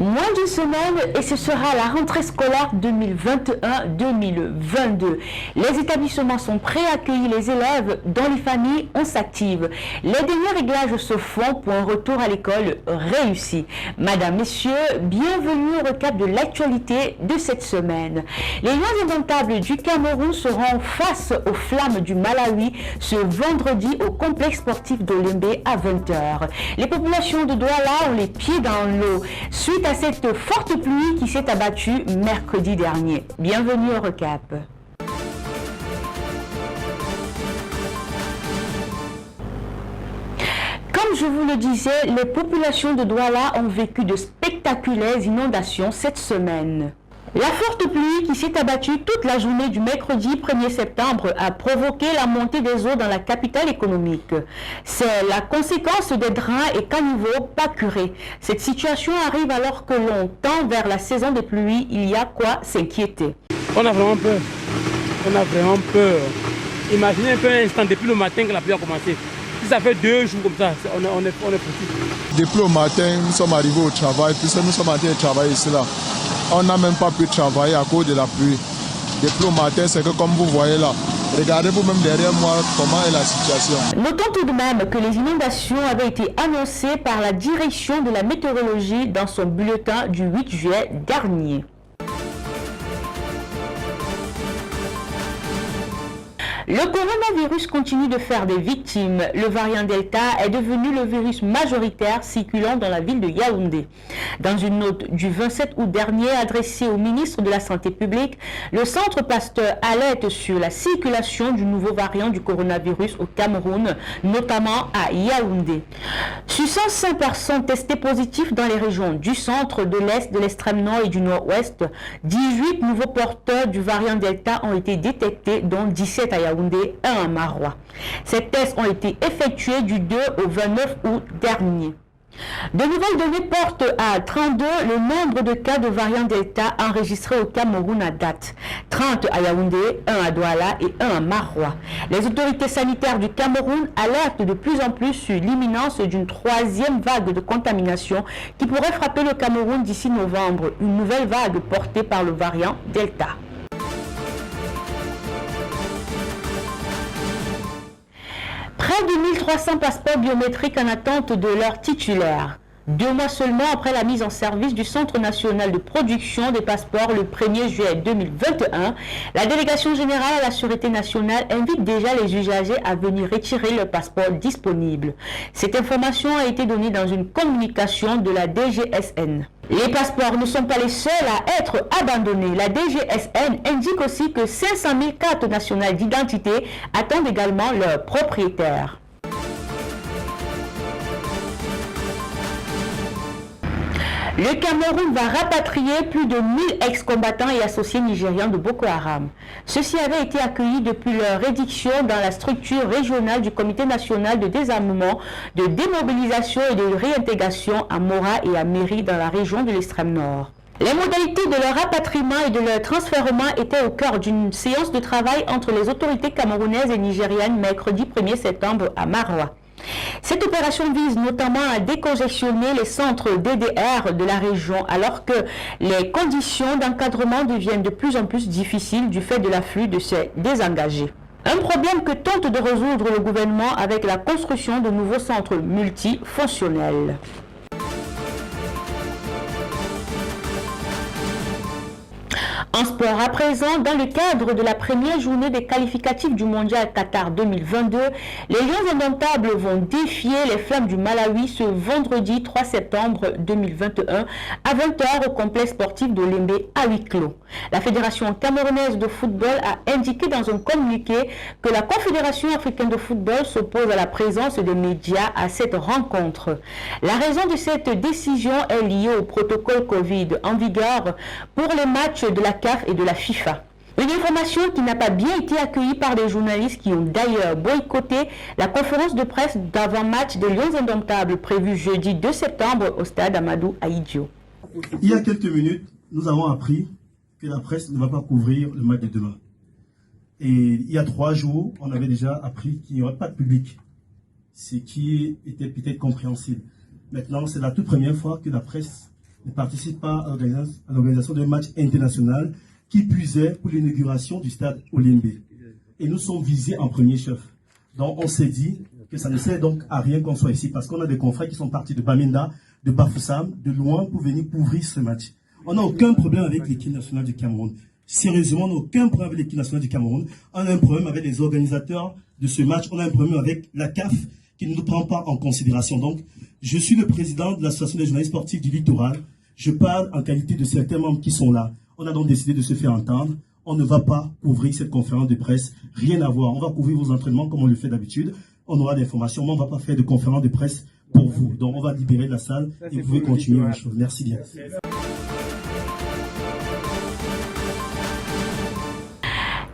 Moins d'une semaine et ce sera la rentrée scolaire 2021-2022. Les établissements sont prêts à accueillir les élèves, dans les familles on s'active. Les derniers réglages se font pour un retour à l'école réussi. Madame, Messieurs, bienvenue au recap de l'actualité de cette semaine. Les Lions indomptables du Cameroun seront face aux Flammes du Malawi ce vendredi au complexe sportif d'Olembe à 20h. Les populations de Douala ont les pieds dans l'eau suite à cette forte pluie qui s'est abattue mercredi dernier. Bienvenue au recap. Comme je vous le disais, les populations de Douala ont vécu de spectaculaires inondations cette semaine. La forte pluie qui s'est abattue toute la journée du mercredi 1er septembre a provoqué la montée des eaux dans la capitale économique. C'est la conséquence des drains et caniveaux pas curés. Cette situation arrive alors que l'on tend vers la saison des pluies. Il y a quoi s'inquiéter. On a vraiment peur. On a vraiment peur. Imaginez un peu un instant depuis le matin que la pluie a commencé. Si ça fait 2 jours comme ça, on est foutu. Depuis le matin, nous sommes arrivés au travail, puisque nous sommes en train de travailler ici là. On n'a même pas pu travailler à cause de la pluie. Depuis le matin, c'est que comme vous voyez là, regardez vous-même derrière moi comment est la situation. Notons tout de même que les inondations avaient été annoncées par la direction de la météorologie dans son bulletin du 8 juillet dernier. Le coronavirus continue de faire des victimes. Le variant Delta est devenu le virus majoritaire circulant dans la ville de Yaoundé. Dans une note du 27 août dernier adressée au ministre de la Santé publique, le Centre Pasteur alerte sur la circulation du nouveau variant du coronavirus au Cameroun, notamment à Yaoundé. Sur 105 personnes testées positives dans les régions du centre, de l'est, de l'extrême nord et du nord-ouest, 18 nouveaux porteurs du variant Delta ont été détectés, dont 17 à Yaoundé, 1 à Maroua. Ces tests ont été effectués du 2 au 29 août dernier. De nouvelles données portent à 32 le nombre de cas de variant Delta enregistrés au Cameroun à date. 30 à Yaoundé, 1 à Douala et 1 à Maroua. Les autorités sanitaires du Cameroun alertent de plus en plus sur l'imminence d'une 3e vague de contamination qui pourrait frapper le Cameroun d'ici novembre. Une nouvelle vague portée par le variant Delta. Près de 1300 passeports biométriques en attente de leur titulaire. 2 mois seulement après la mise en service du Centre national de production des passeports le 1er juillet 2021, la Délégation générale à la Sûreté nationale invite déjà les usagers à venir retirer leur passeport disponible. Cette information a été donnée dans une communication de la DGSN. Les passeports ne sont pas les seuls à être abandonnés. La DGSN indique aussi que 500 000 cartes nationales d'identité attendent également leurs propriétaires. Le Cameroun va rapatrier plus de 1000 ex-combattants et associés nigérians de Boko Haram. Ceux-ci avaient été accueillis depuis leur réduction dans la structure régionale du Comité national de désarmement, de démobilisation et de réintégration à Mora et à Méry dans la région de l'extrême nord. Les modalités de leur rapatriement et de leur transfèrement étaient au cœur d'une séance de travail entre les autorités camerounaises et nigériennes mercredi 1er septembre à Maroua. Cette opération vise notamment à décongestionner les centres DDR de la région alors que les conditions d'encadrement deviennent de plus en plus difficiles du fait de l'afflux de ces désengagés. Un problème que tente de résoudre le gouvernement avec la construction de nouveaux centres multifonctionnels. En sport à présent, dans le cadre de la première journée des qualificatifs du Mondial Qatar 2022, les Lions indomptables vont défier les Flammes du Malawi ce vendredi 3 septembre 2021 à 20h au complexe sportif de Lembe à huis clos. La Fédération camerounaise de football a indiqué dans un communiqué que la Confédération africaine de football s'oppose à la présence des médias à cette rencontre. La raison de cette décision est liée au protocole Covid en vigueur pour les matchs de la CAF et de la FIFA. Une information qui n'a pas bien été accueillie par des journalistes qui ont d'ailleurs boycotté la conférence de presse d'avant-match des Lions indomptables prévue jeudi 2 septembre au stade Amadou Ahidjo. Il y a quelques minutes, nous avons appris que la presse ne va pas couvrir le match de demain. Et il y a 3 jours, on avait déjà appris qu'il n'y aurait pas de public, ce qui était peut-être compréhensible. Maintenant, c'est la toute première fois que la presse ne participe pas à l'organisation d'un match international qui puisait pour l'inauguration du stade Olembe. Et nous sommes visés en premier chef. Donc on s'est dit que ça ne sert donc à rien qu'on soit ici parce qu'on a des confrères qui sont partis de Bamenda, de Bafoussam, de loin pour venir couvrir ce match. On n'a aucun problème avec l'équipe nationale du Cameroun. Sérieusement, on n'a aucun problème avec l'équipe nationale du Cameroun. On a un problème avec les organisateurs de ce match. On a un problème avec la CAF qui ne nous prend pas en considération. Donc, je suis le président de l'association des journalistes sportifs du littoral. Je parle en qualité de certains membres qui sont là. On a donc décidé de se faire entendre. On ne va pas couvrir cette conférence de presse. Rien à voir. On va couvrir vos entraînements comme on le fait d'habitude. On aura des informations, mais on ne va pas faire de conférence de presse pour vous. Donc, on va libérer la salle et vous pouvez continuer vos choses. Merci bien.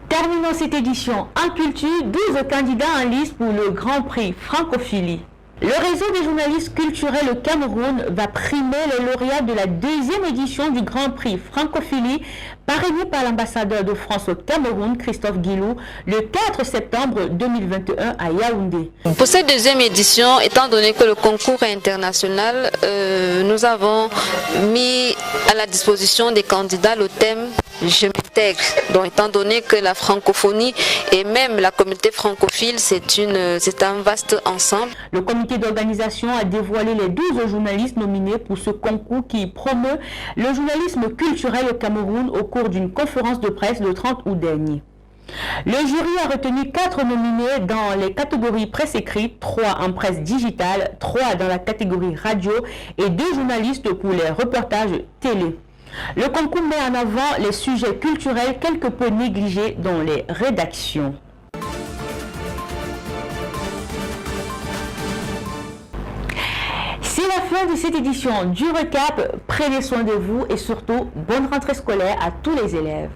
Terminons cette édition en culture, 12 candidats en liste pour le Grand Prix Francophilie. Le réseau des journalistes culturels au Cameroun va primer les lauréats de la deuxième édition du Grand Prix Francophilie, parrainé par l'ambassadeur de France au Cameroun, Christophe Guilou, le 4 septembre 2021 à Yaoundé. Pour cette deuxième édition, étant donné que le concours est international, nous avons mis à la disposition des candidats le thème « Je m'intègre ». Donc, étant donné que la francophonie et même la communauté francophile, c'est un vaste ensemble. Le comité d'organisation a dévoilé les 12 journalistes nominés pour ce concours qui promeut le journalisme culturel au Cameroun au cours d'une conférence de presse le 30 août dernier. Le jury a retenu 4 nominés dans les catégories presse écrite, 3 en presse digitale, 3 dans la catégorie radio et 2 journalistes pour les reportages télé. Le concours met en avant les sujets culturels quelque peu négligés dans les rédactions. C'est la fin de cette édition du Recap. Prenez soin de vous et surtout, bonne rentrée scolaire à tous les élèves.